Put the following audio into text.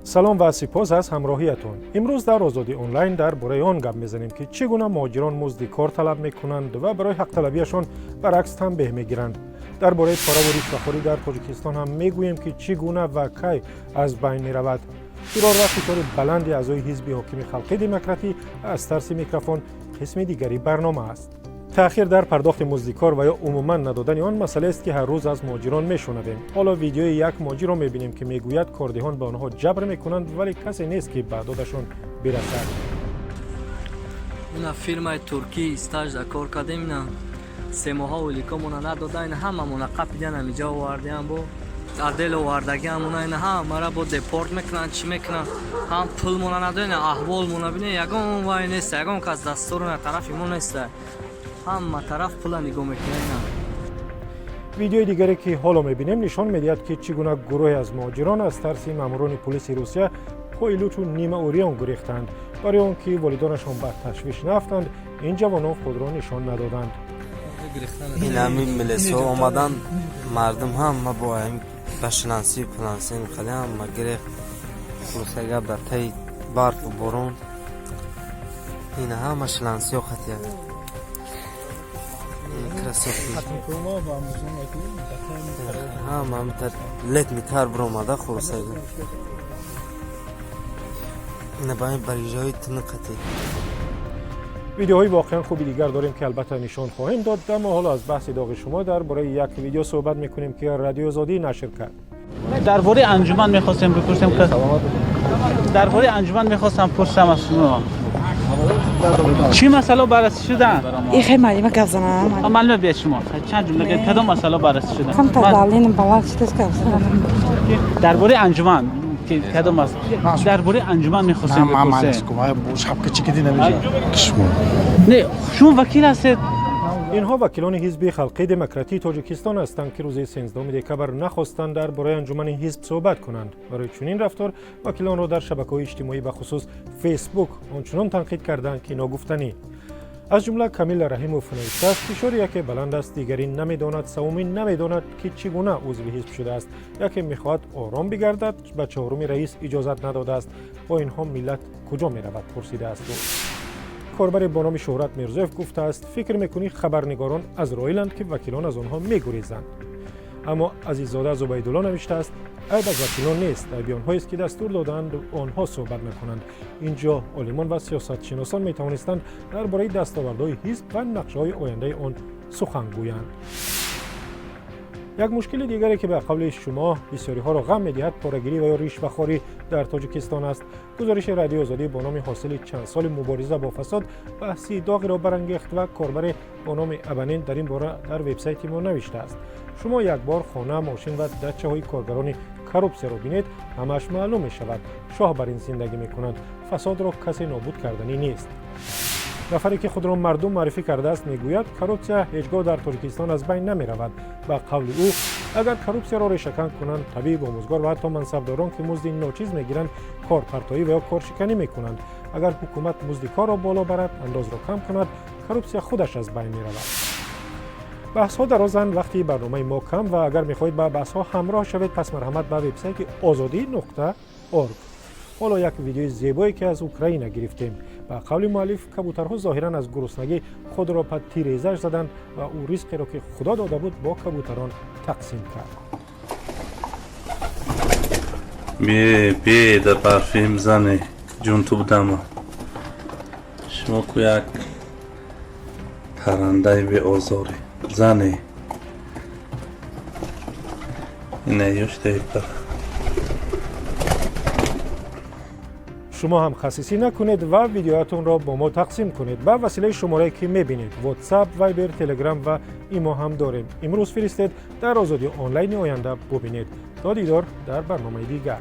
سلام و سپاس از همراهیتون. امروز در آزادی آنلاین درباره آن گپ میزنیم که چگونه مهاجران مزد کار طلب میکنند و برای حق طلبیشان برعکس تنبیه میگیرند. درباره پارا و رشوه‌خوری در تاجیکستان هم میگوییم که چگونه و کی از بین میرود. فرار و فشار بلند اعضای حزب حاکم خلق دموکراتی از ترس میکروفون قسم دیگری برنامه است. تأخیر در پرداخت مزد کار و یا عموما ندادن آن مسئله است که هر روز از مهاجران میشنویم. حالا ویدیوی یک مهاجر را میبینیم که میگوید کاردهان به آنها جبر میکنند ولی کسی نیست که به دادشان برسد. اینا فیرمای ترکی استاج دا کار کردیم اینا 3 ماه اولیکمون ندادن هممون قپیدن اینجا آوردیم بو عدل آوردگی همون اینا همه با دپورت میکنن چی میکنن هم پولمون ندادن احوالمون ببینید یگان وای نیست یگان کس دستور طرفمون نیست همه طرف پول نگاه میکنن. ویدیوی دیگری که حالا میبینیم نشان میدهد که چگونه گروهی از مهاجران از ترس ماموران پلیس روسیه پایلوچ و نیمه اوریان گریختند. برای آنکه والدانشان به تشویش نرفتند این جوانان خود را نشان ندادند. این همین ملیسا آمدن مردم هم ما با این بشنانسی پلانسی میخوادیم ما گریخت خلوصه گب در تای برف و بارون این همه شلانسی و خطیه هم لیت میتر برامده خلوصه گب این باید بریجای تنقطی. ویدیوهای واقعا خوبی دیگر داریم که البته نشان خواهیم داد. اما حالا از بحث داغ شما درباره یک ویدیو صحبت میکنیم که رادیو آزادی نشر کرد. درباره انجمن میخواستم بپرسم که درباره انجمن میخواستم پرسم از شما چی مسئله بررسی شده؟ این خیلی معلومه که افزانه معلومه بیاد شما چند جمله کدام مسئله بررسی شده؟ کم تدالین بالا چیز که درباره انجمن که کدام است درباره انجمن میخواستم بپرسم نه شما وکیل هستید؟ اینها وکیلان حزب خلق دموکراتی تاجیکستان هستند که روز 13 دکبر نخواستند درباره انجمن حزب صحبت کنند. برای چنین رفتار وکیلان را در شبکه‌های اجتماعی به خصوص فیسبوک آنچنان تنقید کردند که ناگفتنی. از جمله کمیل رحیموف نوشته است فشاری که بلند است دیگری نمیداند سومی نمیداند که چگونه عضو حزب شده است یکی میخواهد آرام بگردد به چهارم رئیس اجازت نداده است با اینها ملت کجا میرود پرسیده است. کاربر با نام شهرت میرزویف گفته است فکر میکنی خبرنگاران از رایلند که وکیلان از آنها میگریزند. اما عزیززاده از عبیدالله نوشته است عیب از وکیلان نیست، عیب آنهایی است که دستور دادند و آنها صحبت میکنند. اینجا عالمان و سیاستشناسان میتوانستند درباره دستاوردهای حزب و نقشه‌های آینده آن سخن گویند. یک مشکل دیگری که به قول شما بسیاری ها را غم می‌دهد پاره‌گیری و یا رشوه‌خوری در تاجیکستان است. گزارش رادیو آزادی با نام حاصل چند سال مبارزه با فساد بحثی داغی را برانگیخت و کاربر با نام ابنین در این باره در وبسایت ما نوشته است شما یک بار خانه، ماشین و دچه‌های کارگران کروپسی را بینید همش معلوم می‌شود شاه بر این زندگی می‌کنند. فساد را کسی نابود کردنی نیست. نفری که خود را مردم معرفی کرده است میگوید کروپسیا هیچگاه در تاجیکستان از بین نمیرود. با قول او اگر کروپسیا را ریشه‌کن کنند طبیب، آموزگار و حتی منصبداران که مزد ناچیز میگیرند کارپرتایی و یا کارشکنی میکنند. اگر حکومت مزد کار را بالا برد انداز را کم کند کروپسیا خودش از بین میرود. بحث ها درازند وقتی برنامه ما کم و اگر میخواهید با بحث ها همراه شوید پس مرحمت به وبسایت azadi.org. حالا یک ویدیوی زیبایی که از اوکراین گرفتیم. با قول مؤلف کبوترها ظاهرا از گرسنگی خود را به تیریزش زدند و او رزقی را که خدا داده بود با کبوتران تقسیم کرد. بی در برفیم زنه جون تو بودم شما که یک پرنده به آزاری زنه اینه یوشته پر شما هم خصیصی نکنید و ویدیوهاتون را با ما تقسیم کنید به وسیله شماره که میبینید. واتساپ، وایبر، تلگرام و ایما هم داریم. امروز فرستید در آزادی آنلاین آینده ببینید. تا دیدار در برنامه دیگر.